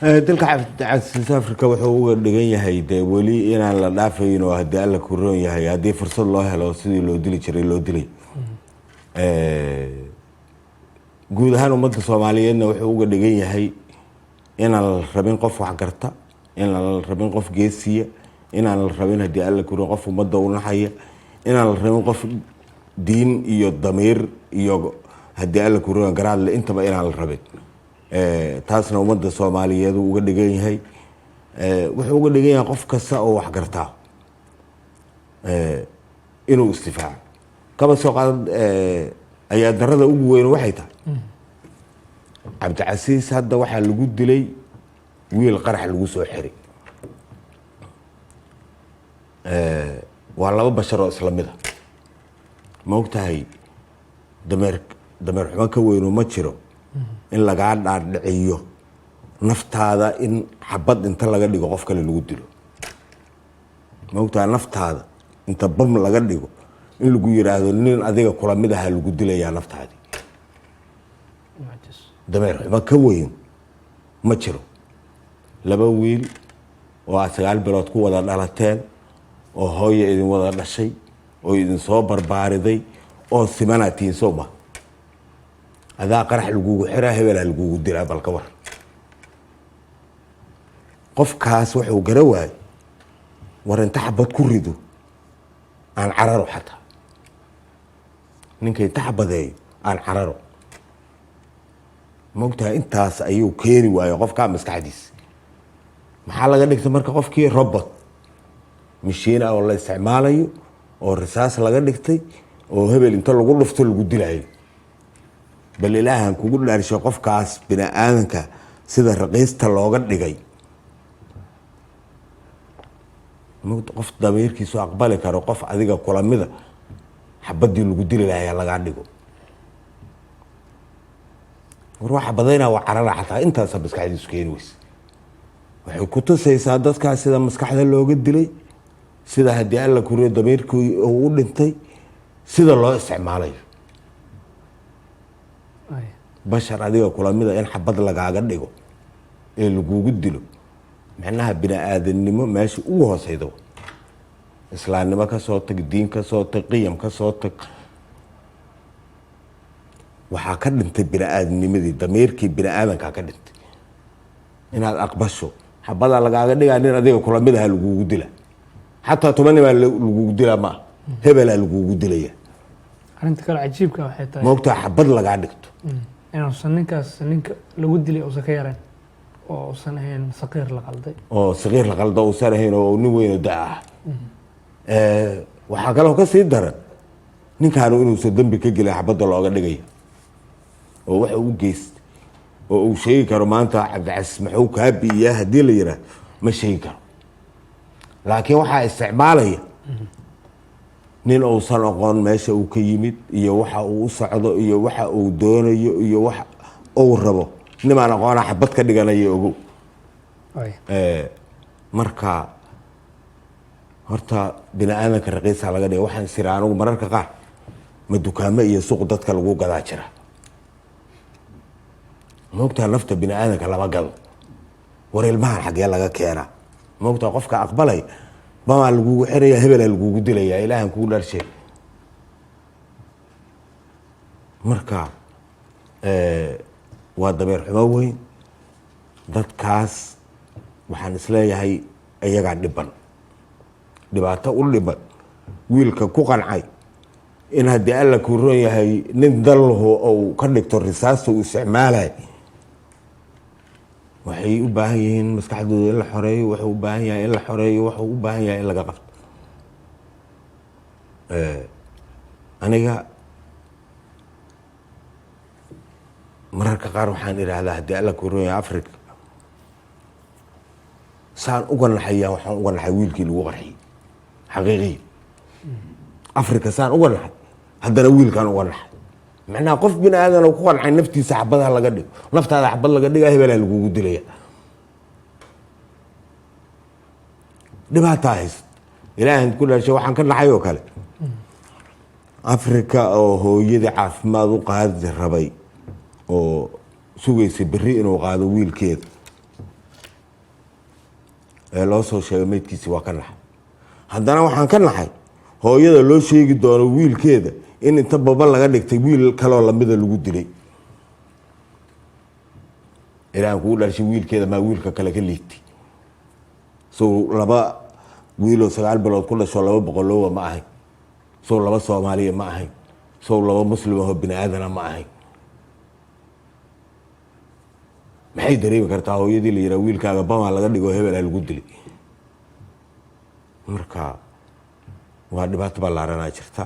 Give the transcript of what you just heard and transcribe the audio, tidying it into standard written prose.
dalka South Africa wuxuu uga dhigan yahay de weli inaan la dhaafayn oo haddii alla ku roon yahay haddii fursad loo helo sidii loo dili jiray loo dilay. guud ahaan ummadda Soomaaliyeedna wuxuu uga dhigan yahay inaan la rabin qof wax garta, inaan la rabin qof geesiya, inaan la rabin haddii alla ku roon qof ummadda u naxaya, inaan la rabin qof diin iyo damiir iyo haddii alla ku roon garaadle intaba inaan la rabin. taasna ummadda Soomaaliyeed uga dhigan yahay wuxuu uga dhigan yahay qof kasta oo wax gartaa inuu istifaaco kaba soo qaad ayaa darada ugu weyn waxay tahay Cabdicasiis hadda waxaa lagu dilay wiil qarax lagu soo xiray waa laba bashar oo isla mid ah ma ogtahay dameer xumo ka weyn ma jiro in lagaa dhaadhiciyo naftaada in xabad inta laga dhigo qof kale lagu dilo ma ogtahay naftaada inta bam laga dhigo in lagu yiraahdo nin adiga kula mid ah lagu dilayaa naftaadi dameer xumo ka weyn ma jiro laba wiil oo 9 bilood ku wada dhalateen oo hooyo idin wada dhashay oo idin soo barbaariday oo simanaatiin Soomaa adaa qarax lagugu xiraa hebel lagugu dilaa balka war qofkaas wuxuu garawaay war inta xabad ku rido aan cararo xataa ninkay taxbadeeyo aan cararo moogtahay intaas ayuu keeni waayo qofka maskaxdiis maxaa laga dhigtay marka qofkii robot mishiina oo la isticmaalayo oo risaas laga dhigtay oo hebel inta lagu dhufto lagu dilaayo bal ilaahan kugu dhaarsho qofkaas bini'aadanka sida raqiista looga dhigay qof dameerkiisu aqbali karo qof adiga kula mida xabadii lagu dili lahaa laga dhigo waxa badayna waa carara xataa intaas maskaxdiisu keen weys waxay ku tusaysaa dadka sida maskaxda looga dilay sida hadii alla ku reeyo dameerkii uu dhintay sida loo isticmaalayo bashar adiga kula mida in xabad lagaaga dhigo ee lagugu dilo macnaha bini'aadanimo meesha ugu hooseydo islaamnimo ka soo tag diin ka soo tag qiyam ka soo tag waxa ka dhintay bini'aadanimadii dameerkii bini'aadanka ka dhintay inaad aqbasho xabada lagaaga dhigaa nin adiga kula mid ah lagugu dila xataa 10 baa lagugu dila ma hebel lagugu dilaya arinta kale cajiibka waxay tahay moogta xabad lagaa dhigto inuu ninka lagu dilay oo ka yareen oo san ahayn saqiir la qalday oo saqiir la qalday oo san ahayn oo nin weyn daa waxa kale oo ka sii daran ninkaan inuu soo dambi ka galay xabada looga dhigay oo waxa uu geystay oo uu sheegi karo maanta Cabdicasiis maxuu ka biyaa hadii la yiraahdo ma sheegi karo laakiin waxa isticmaalaya nin oo san aqoon meesha uu ka yimid iyo waxa uu u socdo iyo waxa uu doonayo iyo waxa uu rabo nimaan aqoon xabad ka dhiganayo ogow marka horta bini'aadanka raqiisa laga dhigay waxaan siraan ugu mararka qaar ma dukaamo iyo suuq dadka lagu gadaa jira moogta nafta bini'aadanka lama gado war ilmahan xagee laga keenaa moogta qofka aqbalay bama lagugu xiraya hebel lagugu dilaya ilaahan kugu dharshay marka waa dameer xumo weyn dadkaas waxaan isleeyahay ayagaa dhibaato u dhiban wiilka ku qancay in haddii alla ku roon yahay nin dalhu oo ka dhigto risaasta uu isticmaalay waxay u baahan yihiin maskaxdooda in la xoreeyo wuxuu u baahan yahay in la xoreeyo wuxuu u baahan yahay in laga qabto aniga mararka qaar waxaan iraahdaa haddii alla ku roon yahay Afrika saan uga naxaya waxaan uga naxay wiilkii lagu qarxiyay xaqiiqi Afrika saan uga naxay haddana wiilkan uga naxay macnaha qof bini'aadan oo ku qancay naftiisa xabadaha laga dhigo naftaada xabad laga dhigaa hebel lagugu dilaya dhibaato hayst ilaahan ku dhashay waxaan ka naxay oo kale Afrika oo hooyadii caafimaad u qaadi rabay oo sugaysay berri inuu qaado wiilkeeda ee loo soo sheegay meydkiisi waa ka naxay haddana waxaan ka naxay hooyada loo sheegi doono wiilkeeda in inta baba laga dhigtay wiil kaloo lamida lagu dilay ilaan kugu dhashay wiilkeeda maa wiilka kale ka liigtay sow 2 wiiloo 9 bilood ku dhasho 2 boqoloowa ma ahayn sow 2 Soomaaliya ma ahayn sow 2 muslim oo bini aadana ma ahayn maxay dareemi kartaa hooyadii la yiraahdo wiilkaaga bama laga dhigo hebel lagu dilay marka waa dhibaato ballaaran jirta